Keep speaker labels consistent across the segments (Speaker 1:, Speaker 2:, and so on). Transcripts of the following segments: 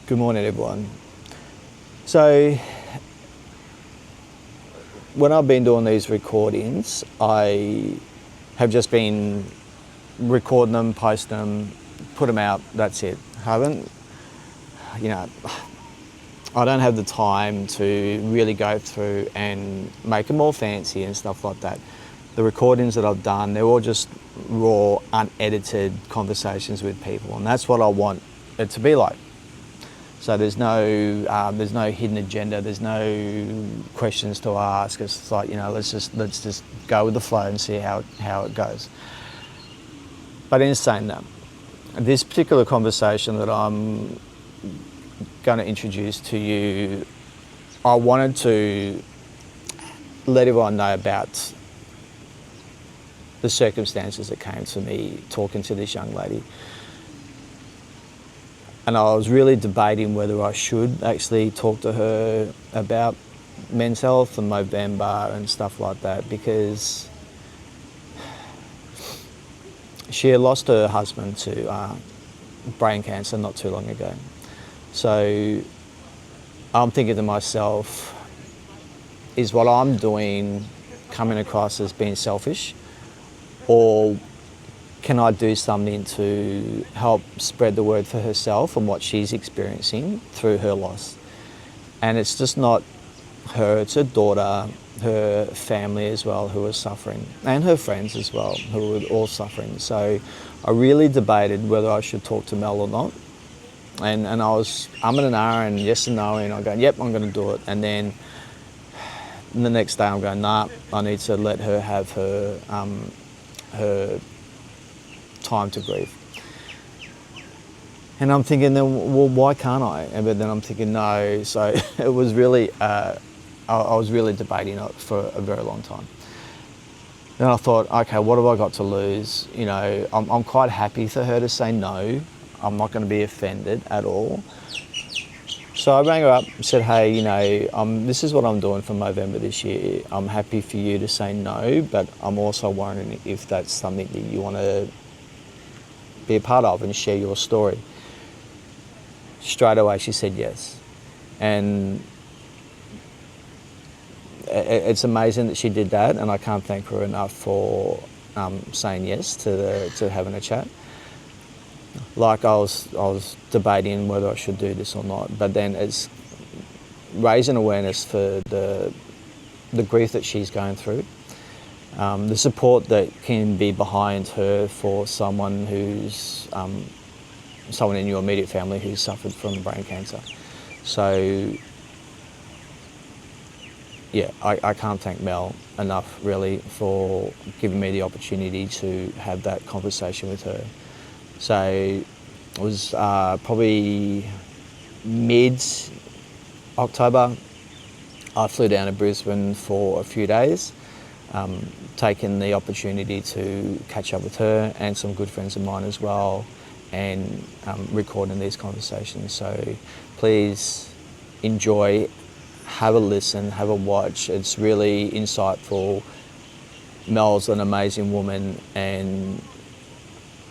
Speaker 1: Good morning, everyone. So, when I've been doing these recordings, I have just been recording them, posting them, put them out, that's it. I don't have the time to really go through and make them all fancy and stuff like that. The recordings that I've done, they're all just raw, unedited conversations with people, and that's what I want it to be like. So there's no hidden agenda. There's no questions to ask. It's like, let's just go with the flow and see how it goes. But in saying that, this particular conversation that I'm going to introduce to you, I wanted to let everyone know about the circumstances that came to me talking to this young lady. And I was really debating whether I should actually talk to her about men's health and Movember and stuff like that, because she had lost her husband to brain cancer not too long ago. So I'm thinking to myself, is what I'm doing coming across as being selfish, or can I do something to help spread the word for herself and what she's experiencing through her loss? And it's just not her, it's her daughter, her family as well who are suffering, and her friends as well who are all suffering. So I really debated whether I should talk to Mel or not. And I was umming and ahhing, yes and no, and I'm going, yep, I'm going to do it. And then the next day I'm going, nah, I need to let her have her time to grieve. And I'm thinking, then, well, why can't I? But then I'm thinking, no. So it was really, I was really debating it for a very long time. Then I thought, okay, what have I got to lose? I'm quite happy for her to say no. I'm not going to be offended at all. So I rang her up and said, hey, this is what I'm doing for Movember this year. I'm happy for you to say no, but I'm also wondering if that's something that you want to be a part of and share your story. Straight away she said yes. And it's amazing that she did that, and I can't thank her enough for saying yes to having a chat. Like I was debating whether I should do this or not, but then it's raising awareness for the grief that she's going through, the support that can be behind her for someone who's someone in your immediate family who's suffered from brain cancer. So yeah, I can't thank Mel enough really for giving me the opportunity to have that conversation with her. So it was probably mid-October. I flew down to Brisbane for a few days, taking the opportunity to catch up with her and some good friends of mine as well, and recording these conversations. So please enjoy, have a listen, have a watch. It's really insightful. Mel's an amazing woman, and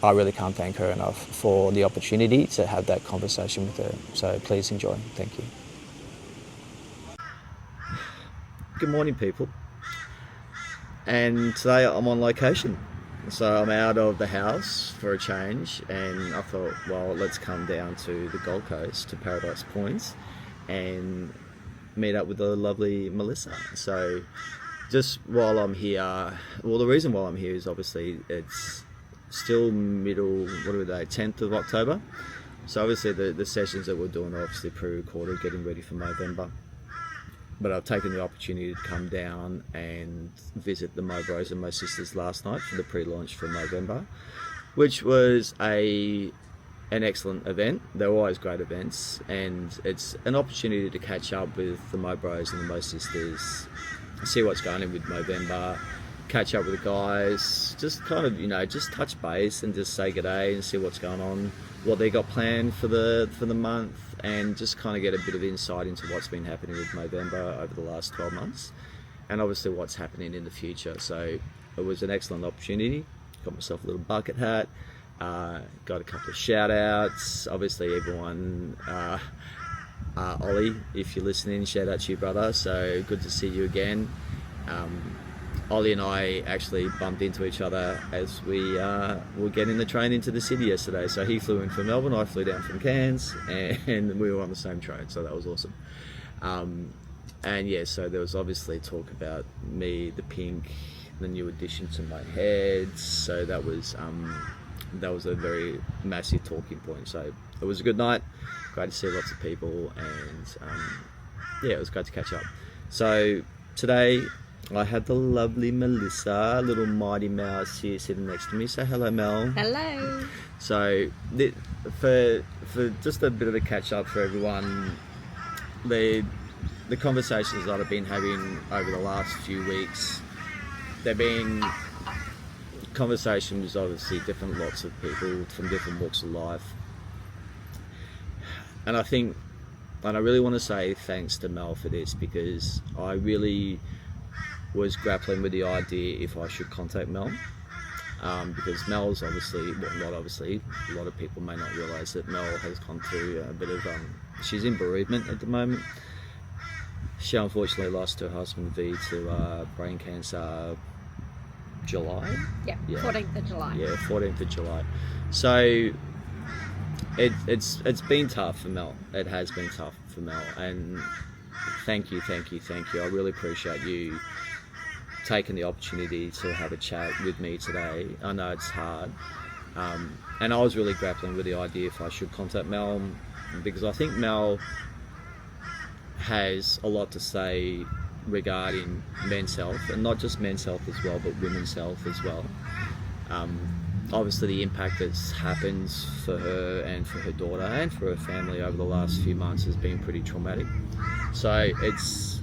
Speaker 1: I really can't thank her enough for the opportunity to have that conversation with her. So please enjoy. Thank you. Good morning, people. And today I'm on location. So I'm out of the house for a change, and I thought, well, let's come down to the Gold Coast, to Paradise Point, and meet up with the lovely Melissa. So just while I'm here, well, the reason why I'm here is obviously it's still middle, 10th of October. So obviously the sessions that we're doing are obviously pre-recorded, getting ready for Movember. But I've taken the opportunity to come down and visit the Mo Bros and Mo Sisters last night for the pre-launch for Movember, which was an excellent event. They're always great events, and it's an opportunity to catch up with the Mo Bros and the Mo Sisters, see what's going on with Movember, catch up with the guys, just kind of, just touch base and just say g'day and see what's going on, what they got planned for the month, and just kind of get a bit of insight into what's been happening with Movember over the last 12 months, and obviously what's happening in the future. So it was an excellent opportunity. Got myself a little bucket hat, Got a couple of shout outs. Obviously, everyone, Ollie, if you're listening, shout out to you, brother. So good to see you again. Ollie and I actually bumped into each other as we were getting the train into the city yesterday. So he flew in from Melbourne, I flew down from Cairns, and we were on the same train. So that was awesome. And yeah, so there was obviously talk about me, the pink, the new addition to my head. So that was a very massive talking point. So it was a good night. Great to see lots of people, and yeah, it was great to catch up. So today I had the lovely Melissa, little mighty mouse here sitting next to me. Say hello, Mel.
Speaker 2: Hello.
Speaker 1: So for just a bit of a catch up for everyone, the conversations that I've been having over the last few weeks, they've been conversations, obviously, different lots of people from different walks of life. And I really want to say thanks to Mel for this, because I really was grappling with the idea if I should contact Mel. Because Mel's obviously, well, not obviously, a lot of people may not realise that Mel has gone through a bit of, she's in bereavement at the moment. She unfortunately lost her husband V to brain cancer July?
Speaker 2: Yeah, 14th of July.
Speaker 1: Yeah, 14th of July. So it's been tough for Mel. It has been tough for Mel, and thank you. I really appreciate you taking the opportunity to have a chat with me today. I know it's hard, and I was really grappling with the idea if I should contact Mel, because I think Mel has a lot to say regarding men's health, and not just men's health as well, but women's health as well. Obviously the impact that's happened for her and for her daughter and for her family over the last few months has been pretty traumatic. So it's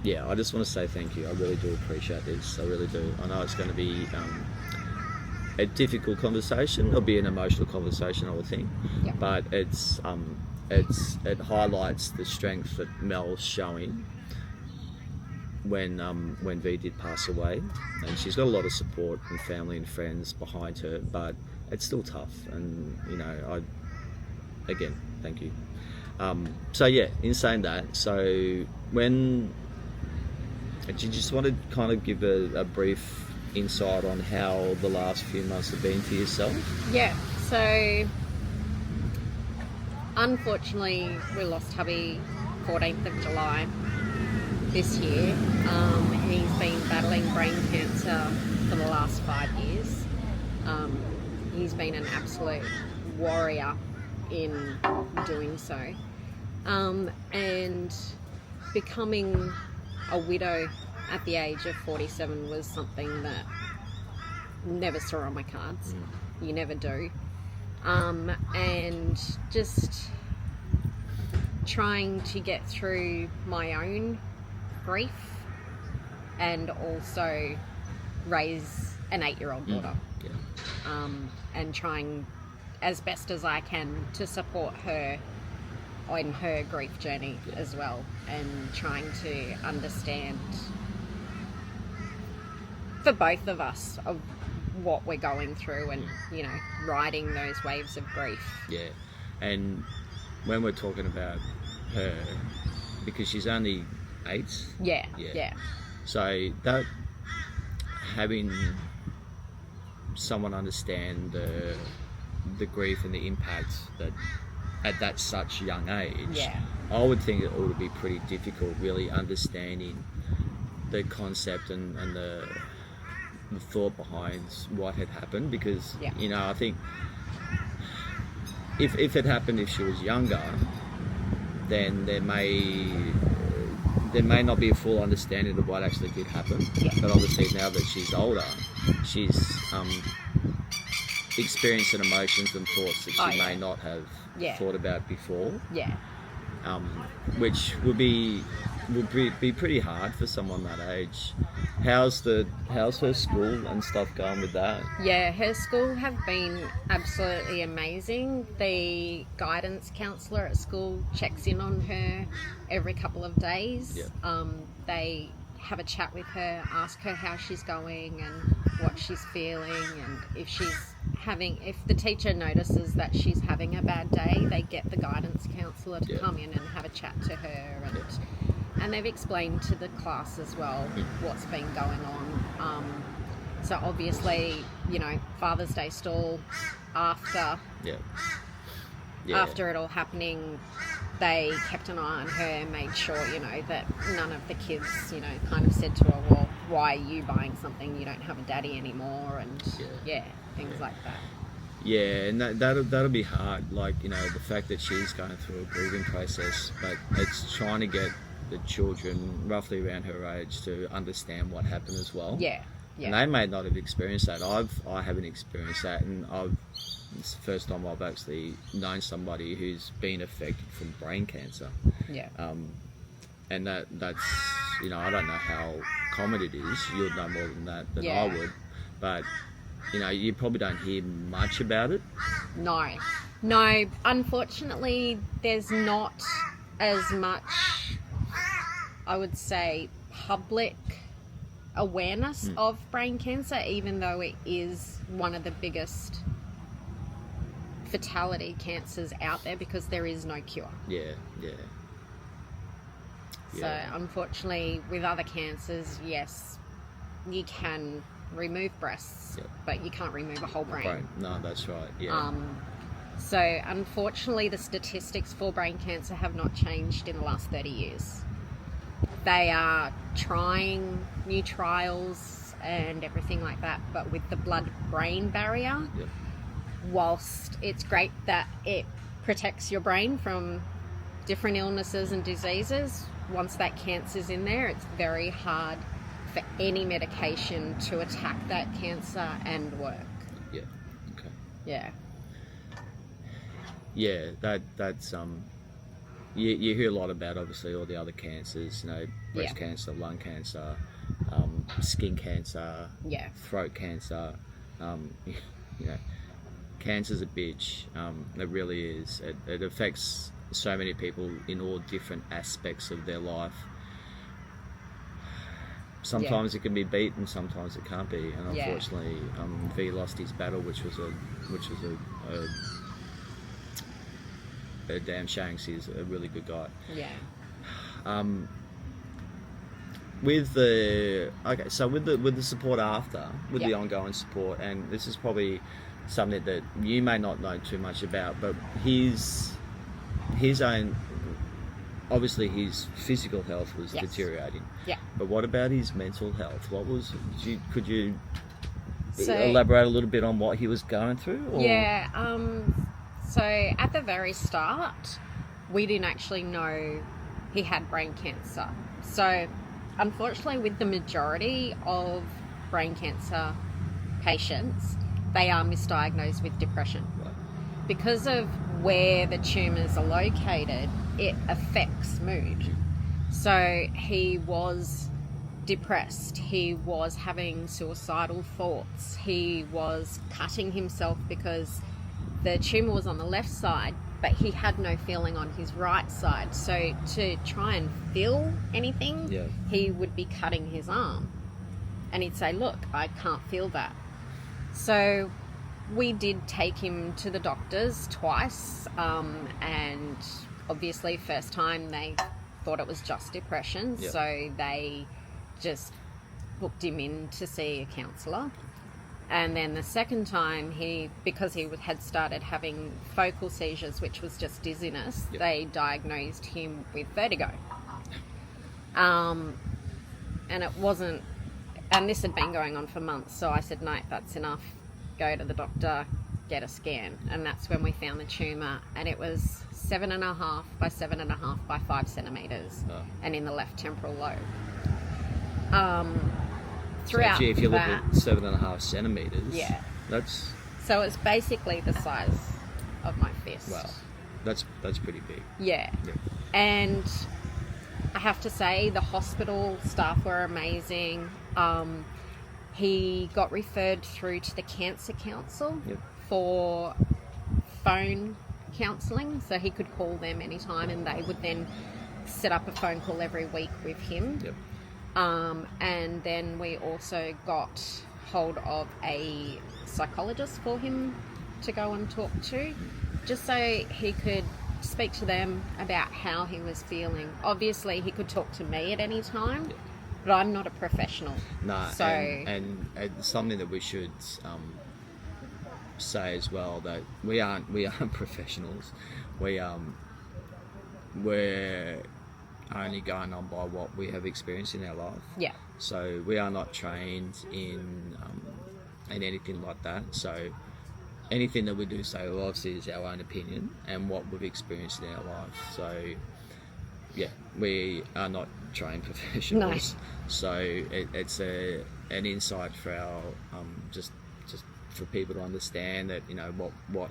Speaker 1: yeah, I just want to say thank you. I really do appreciate this. I really do. I know it's going to be a difficult conversation. It'll be an emotional conversation, I would think.
Speaker 2: Yeah.
Speaker 1: But it highlights the strength that Mel's showing when V did pass away, and she's got a lot of support and family and friends behind her, but it's still tough. And you know, again, thank you. So yeah, in saying that, so when do you just want to kind of give a brief insight on how the last few months have been for yourself?
Speaker 2: Yeah, so unfortunately we lost hubby 14th of July this year. He's been battling brain cancer for the last 5 years. He's been an absolute warrior in doing so. And becoming a widow at the age of 47 was something that never saw on my cards. You never do. And just trying to get through my own grief and also raise an 8-year-old daughter. And trying as best as I can to support her on her grief journey as well, and trying to understand for both of us of what we're going through, and you know, riding those waves of grief.
Speaker 1: Yeah. And when we're talking about her, because she's only 8.
Speaker 2: Yeah.
Speaker 1: So that having someone understand the grief and the impact that at that such young age, I would think it would be pretty difficult really understanding the concept and the thought behind what had happened, because you know, I think if it happened if she was younger, then there may not be a full understanding of what actually did happen. But obviously now that she's older, she's experiencing emotions and thoughts that she may not have thought about before. Which would be pretty hard for someone that age. How's her school and stuff going with that?
Speaker 2: Yeah, her school have been absolutely amazing. The guidance counsellor at school checks in on her every couple of days. They have a chat with her, ask her how she's going and what she's feeling, and if the teacher notices that she's having a bad day, they get the guidance counsellor to come in and have a chat to her, and they've explained to the class as well what's been going on. So obviously, Father's Day stall after it all happening, they kept an eye on her and made sure, that none of the kids, kind of said to her, well, why are you buying something? You don't have a daddy anymore, and things like that.
Speaker 1: Yeah, and that'll be hard. Like, the fact that she's going through a grieving process, but it's trying to get the children roughly around her age to understand what happened as well.
Speaker 2: Yeah.
Speaker 1: And they may not have experienced that. I haven't experienced that, and it's the first time I've actually known somebody who's been affected from brain cancer.
Speaker 2: Yeah.
Speaker 1: And that's, I don't know how common it is. You'll know more than that than I would. But, you probably don't hear much about it. No. Unfortunately, there's not as much, I would say, public awareness of brain cancer, even though it is one of the biggest fatality cancers out there, because there is no cure. So unfortunately, with other cancers, yes, you can remove breasts, but you can't remove a whole brain. No, that's right. So unfortunately, the statistics for brain cancer have not changed in the last 30 years. They are trying new trials and everything like that, but with the blood-brain barrier, whilst it's great that it protects your brain from different illnesses and diseases, once that cancer's in there, it's very hard for any medication to attack that cancer and work. That's you hear a lot about, obviously, all the other cancers, breast cancer, lung cancer, skin cancer, throat cancer. Cancer's a bitch. It really is. It affects so many people in all different aspects of their life. Sometimes it can be beat, and sometimes it can't be. And unfortunately, V lost his battle, which was a damn shame. He's a really good guy. With the support after, the ongoing support, and this is probably something that you may not know too much about, but his own, obviously his physical health was deteriorating. But what about his mental health? Could you elaborate a little bit on what he was going through? So at the very start, we didn't actually know he had brain cancer. So unfortunately, with the majority of brain cancer patients, they are misdiagnosed with depression. Because of where the tumours are located, it affects mood. So he was depressed, he was having suicidal thoughts, he was cutting himself because the tumour was on the left side, but he had no feeling on his right side. So to try and feel anything, he would be cutting his arm. And he'd say, look, I can't feel that. So we did take him to the doctors twice. And obviously first time they thought it was just depression. So they just booked him in to see a counsellor. And then the second time, because he had started having focal seizures, which was just dizziness, they diagnosed him with vertigo. And it wasn't, and this had been going on for months, so I said, no, that's enough. Go to the doctor, get a scan. And that's when we found the tumour, and it was 7.5 by 7.5 by 5 centimetres, and in the left temporal lobe. Throughout so if you look at 7.5 centimetres,
Speaker 2: so it's basically the size of my fist.
Speaker 1: Wow, that's pretty big. And I have to say, the hospital staff were amazing. He got referred through to the Cancer Council for phone counselling, so he could call them anytime, and they would then set up a phone call every week with him. And then we also got
Speaker 2: hold of a psychologist for him to go and talk to, just so he could speak to them about how he was feeling. Obviously, he could talk to me at any time, but I'm not a professional.
Speaker 1: No,
Speaker 2: so
Speaker 1: and something that we should say as well, that we aren't professionals. We're only going on by what we have experienced in our life.
Speaker 2: Yeah.
Speaker 1: So we are not trained in anything like that. So anything that we do say, well, obviously, is our own opinion and what we've experienced in our life. So yeah, we are not trained professionals.
Speaker 2: No.
Speaker 1: So it's an insight for our just for people to understand that, you know, what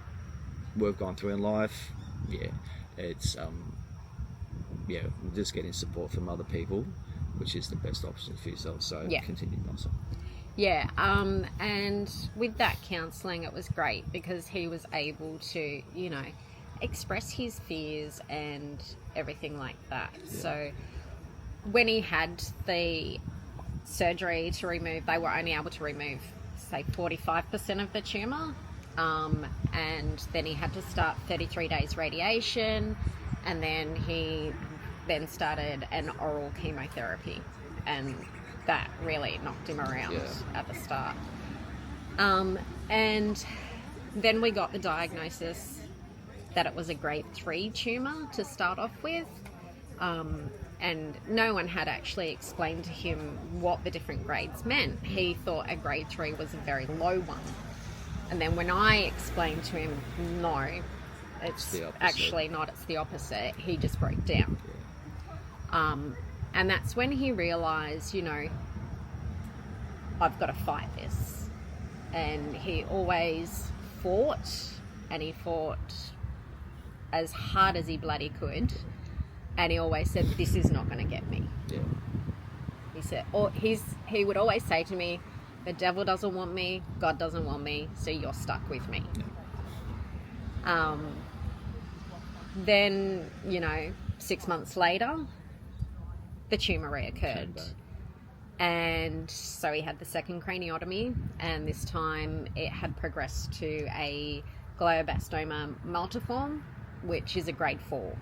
Speaker 1: we've gone through in life. Yeah, it's we're just getting support from other people, which is the best option for yourself. So continue, Nelson.
Speaker 2: Yeah, and with that counselling, it was great because he was able to, you know, express his fears and everything like that. Yeah. So when he had the surgery to remove, they were only able to remove, say, 45% of the tumour, and then he had to start 33 days radiation, and then he started an oral chemotherapy, and that really knocked him around at the start. And then we got the diagnosis that it was a grade 3 tumour to start off with, and no one had actually explained to him what the different grades meant. He thought a grade 3 was a very low one, and then when I explained to him, no, it's actually not, it's the opposite, he just broke down. And that's when he realised, you know, I've got to fight this. And he always fought, and he fought as hard as he bloody could. And he always said, this is not going to get me.
Speaker 1: Yeah.
Speaker 2: He said, he would always say to me, the devil doesn't want me, God doesn't want me, so you're stuck with me. Yeah. Then, you know, 6 months later, the tumour reoccurred. And so he had the second craniotomy, and this time it had progressed to a glioblastoma multiforme, which is a grade 4.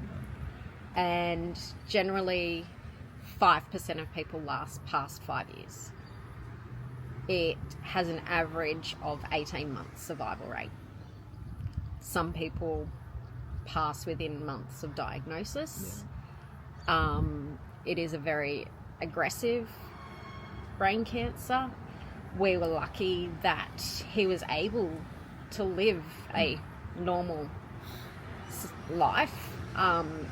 Speaker 2: And generally 5% of people last past 5 years. It has an average of 18 months survival rate. Some people pass within months of diagnosis. Yeah. It is a very aggressive brain cancer. We were lucky that he was able to live a normal life.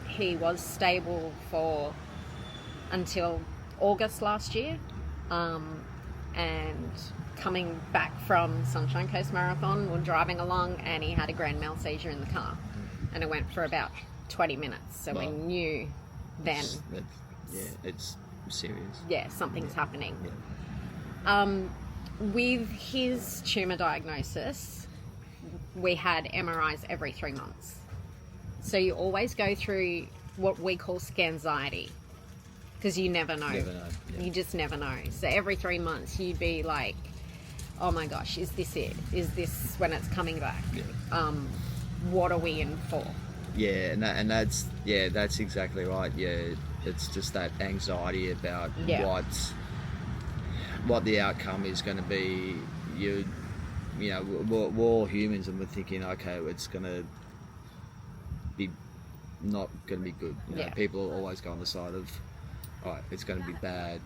Speaker 2: He was stable for until August last year, and coming back from Sunshine Coast Marathon, we're driving along and he had a grand mal seizure in the car, and it went for about 20 minutes, so we knew then
Speaker 1: it's serious.
Speaker 2: Yeah, something's happening. Yeah. With his tumour diagnosis, we had MRIs every 3 months. So you always go through what we call scanxiety, because you never know.
Speaker 1: Yeah.
Speaker 2: You just never know. So every 3 months you'd be like, oh my gosh, is this it? Is this when it's coming back? Yeah. What are we in for?
Speaker 1: Yeah, and that's exactly right. Yeah, it's just that anxiety about what the outcome is going to be. You know, we're all humans, and we're thinking, okay, it's going to be not going to be good. You know, people always go on the side of, right, it's going to be bad,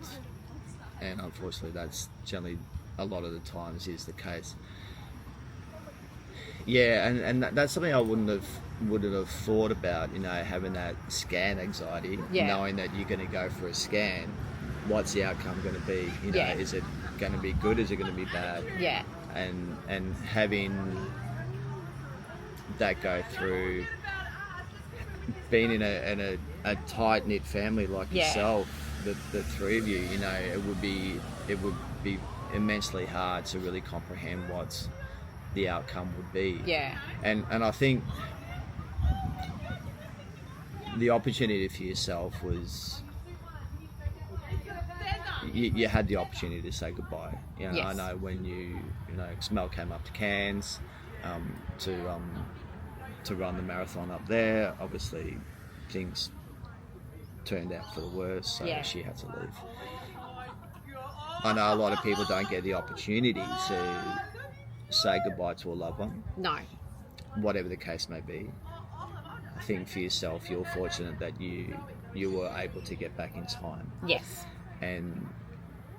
Speaker 1: and unfortunately, that's generally a lot of the times is the case. Yeah, and that's something I wouldn't have thought about, you know, having that scan anxiety, knowing that you're going to go for a scan. What's the outcome going to be? You know, is it going to be good? Is it going to be bad?
Speaker 2: Yeah.
Speaker 1: And having that go through, being in a tight knit family like yourself, the three of you, you know, it would be immensely hard to really comprehend what's the outcome would be.
Speaker 2: Yeah.
Speaker 1: And I think the opportunity for yourself was you had the opportunity to say goodbye. You know,
Speaker 2: Yes.
Speaker 1: I know when Mel came up to Cairns to run the marathon up there. Obviously, things turned out for the worst, so
Speaker 2: Yeah.
Speaker 1: she had to leave. I know a lot of people don't get the opportunity to say goodbye to a loved one,
Speaker 2: No.
Speaker 1: whatever the case may be. I think for yourself, you're fortunate that you were able to get back in time
Speaker 2: Yes.
Speaker 1: and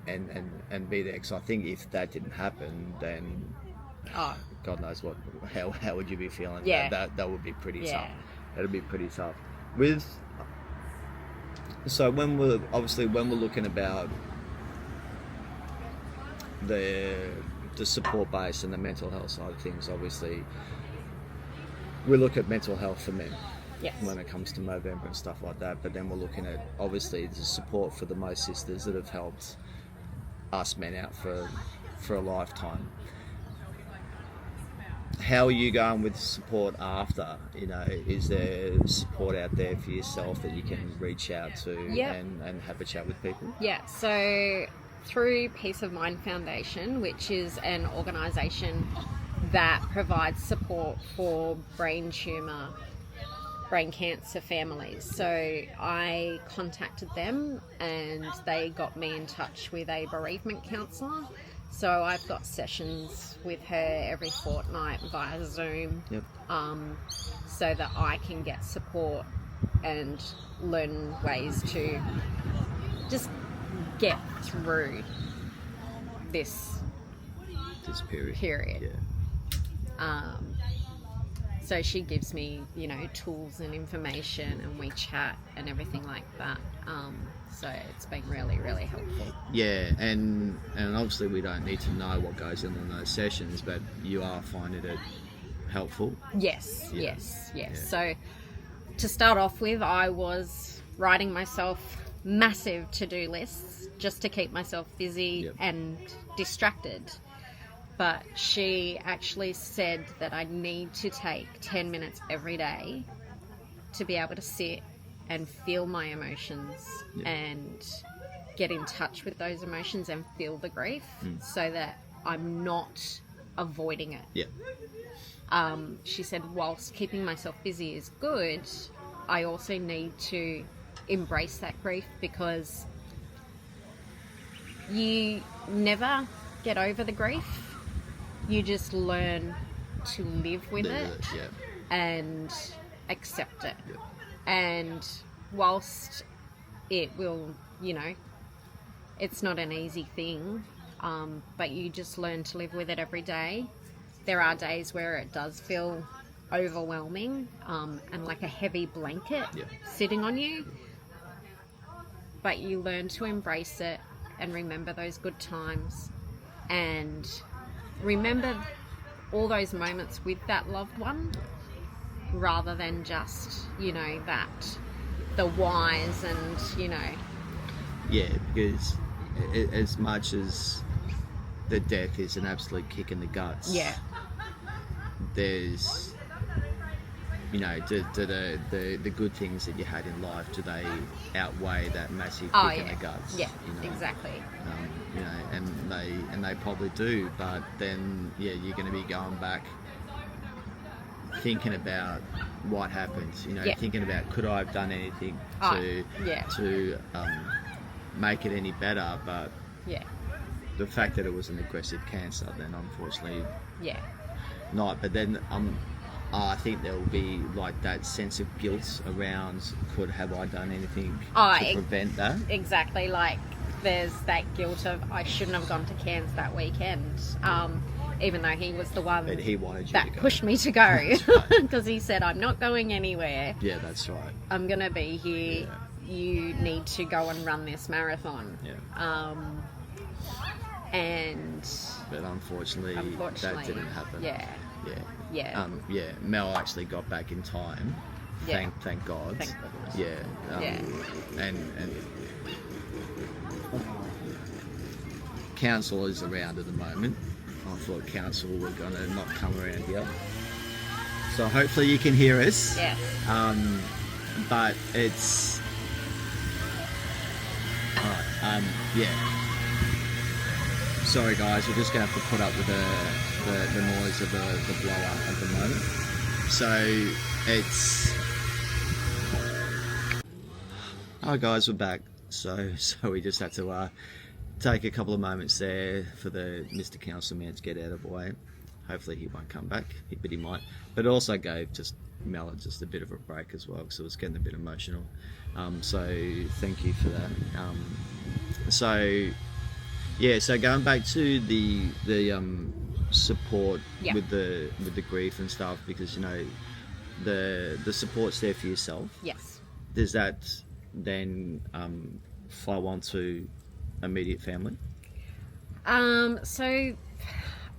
Speaker 1: be there. Because I think if that didn't happen, then
Speaker 2: Oh.
Speaker 1: God knows how would you be feeling?
Speaker 2: Yeah.
Speaker 1: That would be pretty
Speaker 2: Yeah.
Speaker 1: tough. That'd be pretty tough. So when we're looking about the support base and the mental health side of things, obviously we look at mental health for men.
Speaker 2: Yes.
Speaker 1: When it comes to Movember and stuff like that, but then we're looking at obviously the support for the Mo sisters that have helped us men out for a lifetime. How are you going with support after? Is there support out there for yourself that you can reach out to
Speaker 2: Yep.
Speaker 1: and have a chat with people?
Speaker 2: Yeah, so through Peace of Mind Foundation, which is an organisation that provides support for brain cancer families. So I contacted them and they got me in touch with a bereavement counsellor. So I've got sessions with her every fortnight via Zoom,
Speaker 1: Yep.
Speaker 2: so that I can get support and learn ways to just get through this
Speaker 1: This period.
Speaker 2: period.
Speaker 1: Yeah.
Speaker 2: So she gives me, tools and information, and we chat and everything like that. So it's been really, really helpful.
Speaker 1: Yeah, and obviously we don't need to know what goes in those sessions, but you are finding it helpful.
Speaker 2: Yes,
Speaker 1: Yeah.
Speaker 2: yes.
Speaker 1: Yeah.
Speaker 2: So to start off with, I was writing myself massive to-do lists just to keep myself busy
Speaker 1: Yep.
Speaker 2: and distracted. But she actually said that I need to take 10 minutes every day to be able to sit and feel my emotions
Speaker 1: Yep.
Speaker 2: and get in touch with those emotions and feel the grief so that I'm not avoiding it.
Speaker 1: Yeah.
Speaker 2: She said whilst keeping myself busy is good, I also need to embrace that grief, because you never get over the grief. You just learn to live with it
Speaker 1: Yeah.
Speaker 2: and accept it.
Speaker 1: Yeah.
Speaker 2: And whilst it will, it's not an easy thing, but you just learn to live with it every day. There are days where it does feel overwhelming and like a heavy blanket
Speaker 1: Yeah.
Speaker 2: sitting on you, but you learn to embrace it and remember those good times and remember all those moments with that loved one, rather than just the whys and
Speaker 1: Yeah, because as much as the death is an absolute kick in the guts,
Speaker 2: yeah
Speaker 1: there's do the good things that you had in life, do they outweigh that massive kick in the guts?
Speaker 2: yeah exactly.
Speaker 1: And they probably do, but then you're going to be going back thinking about what happened,
Speaker 2: Yeah.
Speaker 1: thinking about could I have done anything to make it any better, but
Speaker 2: Yeah.
Speaker 1: the fact that it was an aggressive cancer, then unfortunately
Speaker 2: Yeah.
Speaker 1: not. But then I think there will be like that sense of guilt around have I done anything to prevent that?
Speaker 2: Exactly. Like there's that guilt of I shouldn't have gone to Cairns that weekend, even though he was the one
Speaker 1: But he wanted you
Speaker 2: that
Speaker 1: to go.
Speaker 2: pushed me to go,
Speaker 1: That's right.
Speaker 2: because he said I'm not going anywhere.
Speaker 1: Yeah, that's right.
Speaker 2: I'm gonna be here.
Speaker 1: Yeah.
Speaker 2: You need to go and run this marathon.
Speaker 1: Yeah.
Speaker 2: And
Speaker 1: But unfortunately, that didn't happen.
Speaker 2: Yeah.
Speaker 1: Yeah.
Speaker 2: Yeah.
Speaker 1: Mel actually got back in time.
Speaker 2: Yeah.
Speaker 1: Thank God.
Speaker 2: Thank goodness.
Speaker 1: Yeah.
Speaker 2: Yeah.
Speaker 1: And council is around at the moment. I thought council were going to not come around here. So hopefully you can hear us.
Speaker 2: Yeah.
Speaker 1: But it's Alright, yeah. Sorry guys, we're just going to have to put up with the noise of the blower at the moment. So, it's... Hi guys, we're back. So we just had to take a couple of moments there for the Mr. Councilman to get out of the way. Hopefully he won't come back, but he might. But it also gave just Mel just a bit of a break as well, because it was getting a bit emotional. So thank you for that. So going back to the support with the grief and stuff, because you know the support's there for yourself.
Speaker 2: Yes.
Speaker 1: Does that then flow on to immediate family?
Speaker 2: So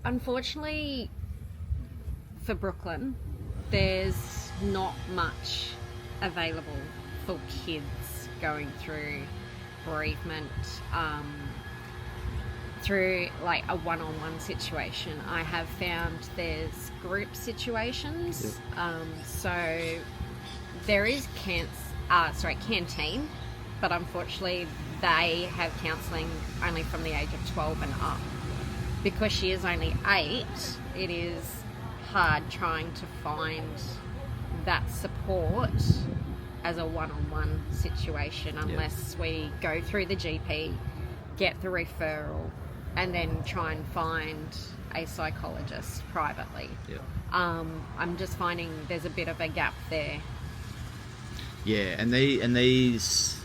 Speaker 2: unfortunately for Brooklyn, there's not much available for kids going through bereavement through like a one-on-one situation. I have found there's group situations. So there is canteen, but unfortunately they have counselling only from the age of 12 and up. Because she is only 8, it is hard trying to find that support as a one-on-one situation unless we go through the GP, get the referral, and then try and find a psychologist privately. I'm just finding there's a bit of a gap there. Yeah,
Speaker 1: and these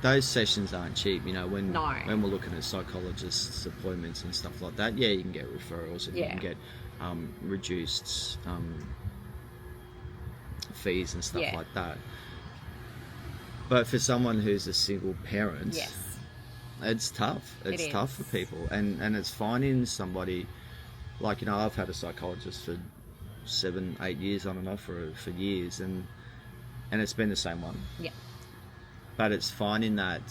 Speaker 1: those sessions aren't cheap, you know, when we're looking at psychologists' appointments and stuff like that. Yeah, you can get referrals and you can get reduced fees and stuff like that. But for someone who's a single parent, it's tough. It's tough for people, and it's finding somebody, like, you know, I've had a psychologist for 7-8 years on and off for years, and it's been the same one. But it's finding that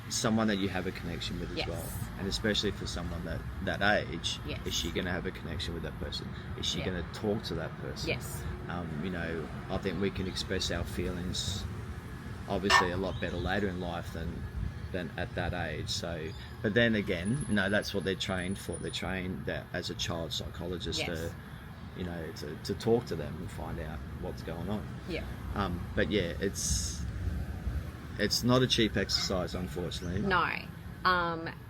Speaker 1: someone that you have a connection with as well, and especially for someone that age, is she going to have a connection with that person? Is she going to talk to that person? You know, I think we can express our feelings obviously a lot better later in life than at that age. So, but then again, you know, that's what they're trained for. They're trained as a child psychologist to, you know, to talk to them and find out what's going on. But yeah, it's not a cheap exercise, unfortunately.
Speaker 2: No.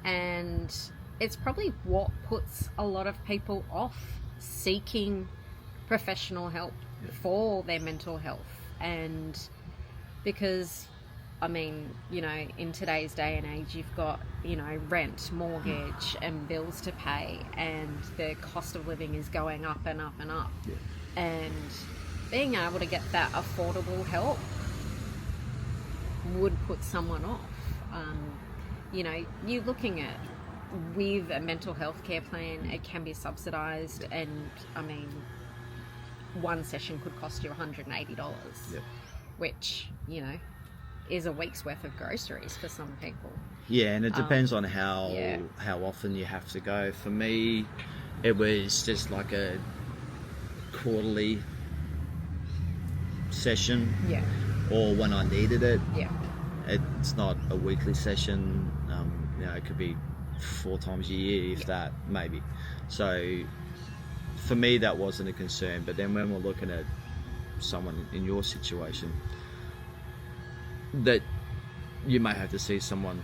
Speaker 2: And it's probably what puts a lot of people off seeking professional help for their mental health. And because, I mean, you know, in today's day and age, you've got, you know, rent, mortgage and bills to pay, and the cost of living is going up and up and up. And being able to get that affordable help would put someone off. You know, you're looking at, with a mental health care plan, it can be subsidised, and I mean, one session could cost you $180, which, you know, is a week's worth of groceries for some people.
Speaker 1: Yeah, and it depends on how often you have to go. For me, it was just like a quarterly session, or when I needed it. It's not a weekly session. You know, it could be 4 times a year, if that, maybe. So for me, that wasn't a concern. But then when we're looking at someone in your situation, that you may have to see someone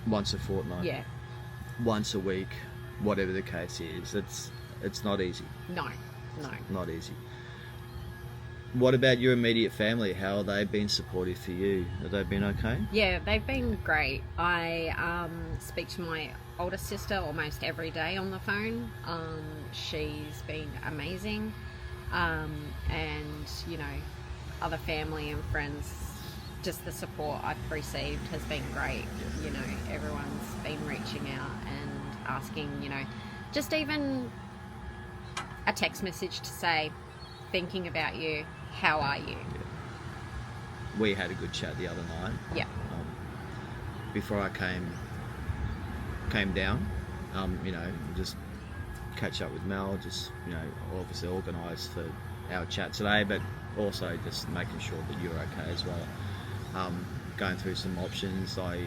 Speaker 1: once a fortnight, once a week, whatever the case is, it's not easy. No, not easy. What about your immediate family? How have they been supportive for you? Have they been okay?
Speaker 2: Yeah, they've been great. I speak to my older sister almost every day on the phone. She's been amazing. And, you know, other family and friends, just the support I've received has been great. You know, everyone's been reaching out and asking, you know, just even a text message to say, thinking about you, how are you?
Speaker 1: We had a good chat the other night. Before I came down, you know, just catch up with Mel, just, you know, obviously organised for our chat today, but also just making sure that you're okay as well. going through some options. I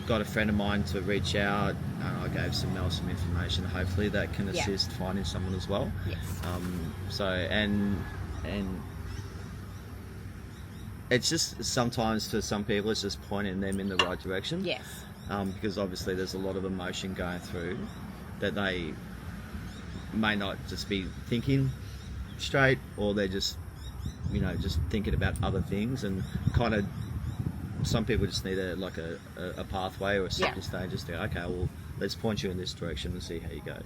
Speaker 1: got a friend of mine to reach out. I gave Mel some information. Hopefully that can assist finding someone as well.
Speaker 2: Yes.
Speaker 1: So and it's just sometimes for some people it's just pointing them in the right direction.
Speaker 2: Yes.
Speaker 1: Because obviously there's a lot of emotion going through that they may not just be thinking straight, or they're just just thinking about other things, and kind of some people just need a pathway or a stepping stone, just to okay, well, let's point you in this direction and see how you go.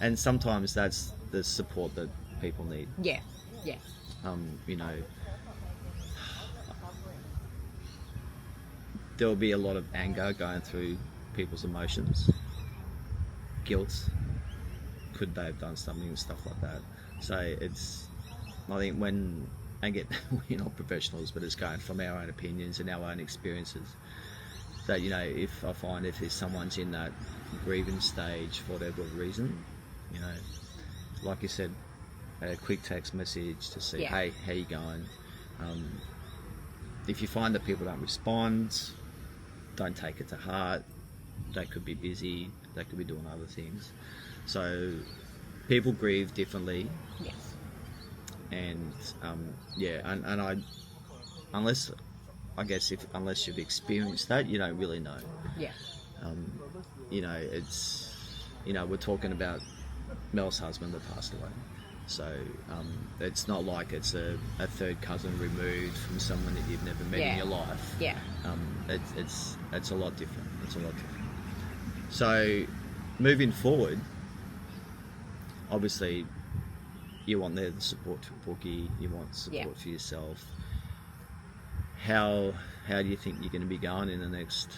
Speaker 1: And sometimes that's the support that people need.
Speaker 2: Yeah.
Speaker 1: There'll be a lot of anger going through people's emotions, guilt, could they have done something and stuff like that. So I think when, again, we're not professionals, but it's going from our own opinions and our own experiences, that if I find if someone's in that grieving stage for whatever reason, like you said, a quick text message to see, hey, how you going? If you find that people don't respond, don't take it to heart. They could be busy, they could be doing other things. So people grieve differently.
Speaker 2: Yes.
Speaker 1: And unless you've experienced that, you don't really know.
Speaker 2: Yeah.
Speaker 1: It's we're talking about Mel's husband that passed away, so it's not like it's a third cousin removed from someone that you've never met in your life.
Speaker 2: Yeah.
Speaker 1: It's a lot different. So moving forward, obviously you want the support for Boogie, you want support for yourself. How do you think you're going to be going in the next,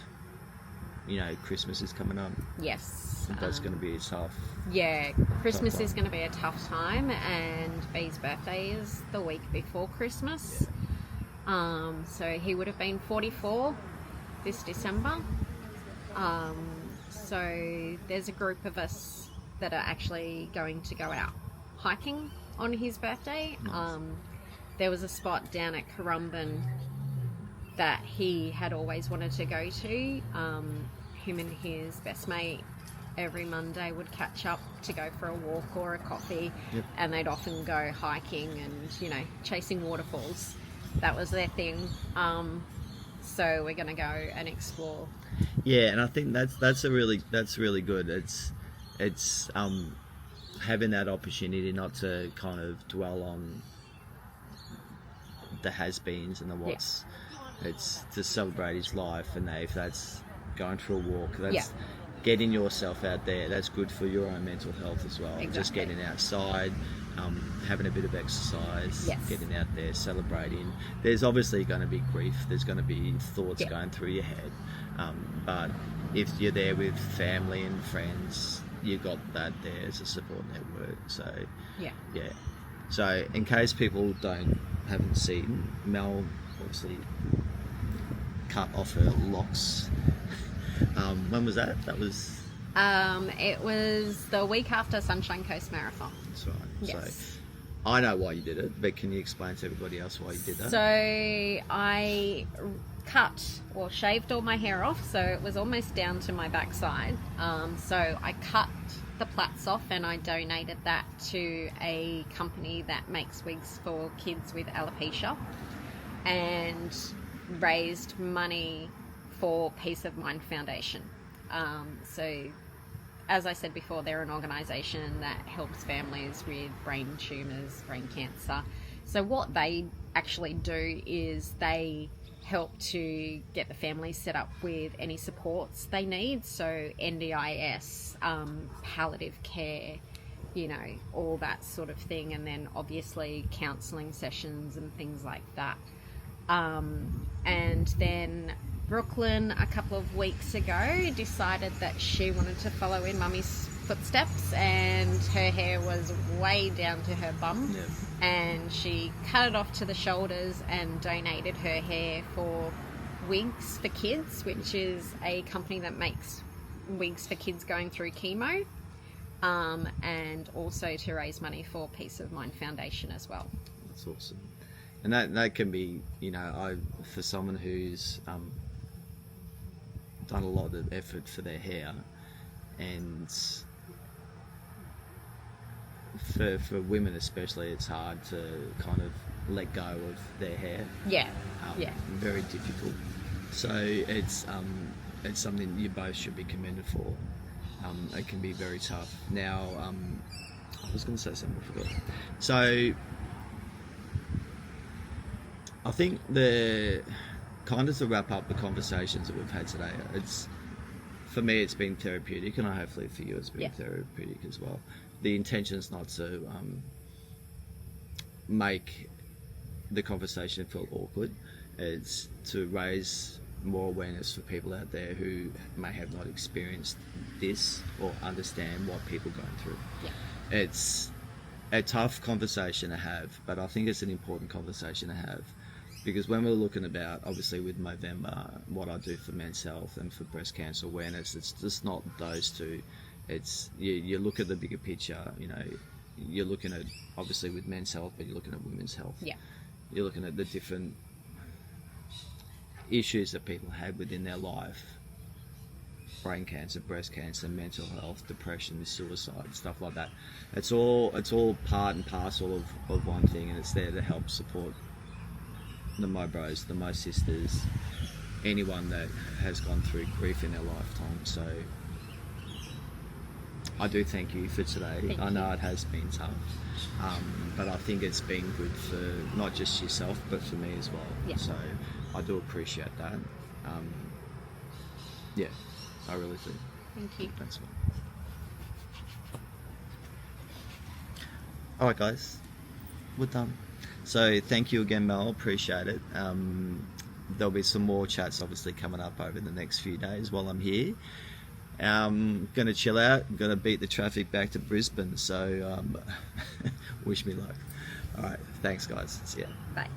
Speaker 1: Christmas is coming up?
Speaker 2: Yes.
Speaker 1: That's going to be tough.
Speaker 2: Yeah, Christmas is going to be a tough time, and B's birthday is the week before Christmas. So he would have been 44 this December. So there's a group of us that are actually going to go out hiking on his birthday.
Speaker 1: Nice.
Speaker 2: There was a spot down at Currumbin that he had always wanted to go to. Him and his best mate every Monday would catch up to go for a walk or a coffee, and they'd often go hiking and chasing waterfalls. That was their thing. So we're going to go and explore.
Speaker 1: Yeah, and I think that's really good. It's having that opportunity not to kind of dwell on the has-beens and the what's. It's to celebrate his life, and if that's going for a walk, that's getting yourself out there. That's good for your own mental health as well.
Speaker 2: Exactly.
Speaker 1: Just getting outside, having a bit of exercise, getting out there, celebrating. There's obviously going to be grief. There's going to be thoughts going through your head. But if you're there with family and friends, you got that there as a support network. So So in case people haven't seen, Mel obviously cut off her locks. When was that? That was...
Speaker 2: It was the week after Sunshine Coast Marathon.
Speaker 1: That's right.
Speaker 2: Yes.
Speaker 1: So I know why you did it, but can you explain to everybody else why you did that?
Speaker 2: So I shaved all my hair off, so it was almost down to my backside. So I cut the plaits off and I donated that to a company that makes wigs for kids with alopecia, and raised money for Peace of Mind Foundation. So as I said before, they're an organisation that helps families with brain tumours, brain cancer. So what they actually do is they help to get the families set up with any supports they need. So NDIS, palliative care, all that sort of thing. And then obviously counselling sessions and things like that. And then Brooklyn, a couple of weeks ago, decided that she wanted to follow in Mummy's footsteps, and her hair was way down to her bum.
Speaker 1: Yep.
Speaker 2: And she cut it off to the shoulders and donated her hair for Wigs for Kids, which is a company that makes wigs for kids going through chemo, and also to raise money for Peace of Mind Foundation as well.
Speaker 1: That's awesome. And that can be, you know, for someone who's done a lot of effort for their hair, and for women especially, it's hard to kind of let go of their hair.
Speaker 2: Yeah.
Speaker 1: Very difficult. So it's something you both should be commended for. It can be very tough. Now, I was going to say something, I forgot. So I think the kind of to wrap up the conversations that we've had today, for me it's been therapeutic, and hopefully for you it's been therapeutic as well. The intention is not to make the conversation feel awkward. It's to raise more awareness for people out there who may have not experienced this or understand what people are going through.
Speaker 2: Yeah.
Speaker 1: It's a tough conversation to have, but I think it's an important conversation to have, because when we're looking about, obviously with Movember, what I do for men's health and for breast cancer awareness, it's just not those two. It's you look at the bigger picture. You know, you're looking at, obviously with men's health, but you're looking at women's health.
Speaker 2: Yeah.
Speaker 1: You're looking at the different issues that people have within their life: brain cancer, breast cancer, mental health, depression, suicide, stuff like that. It's all part and parcel of one thing, and it's there to help support the my bros, the my sisters, anyone that has gone through grief in their lifetime. So I do thank you for today. I know it has been tough, but I think it's been good for not just yourself, but for me as well.
Speaker 2: Yeah.
Speaker 1: So I do appreciate that. Yeah, I really do.
Speaker 2: Thank you.
Speaker 1: Thanks. All right, guys, we're done. So thank you again, Mel. Appreciate it. There'll be some more chats obviously coming up over the next few days while I'm here. Gonna chill out. Gonna beat the traffic back to Brisbane. So wish me luck. All right. Thanks, guys. See ya.
Speaker 2: Bye.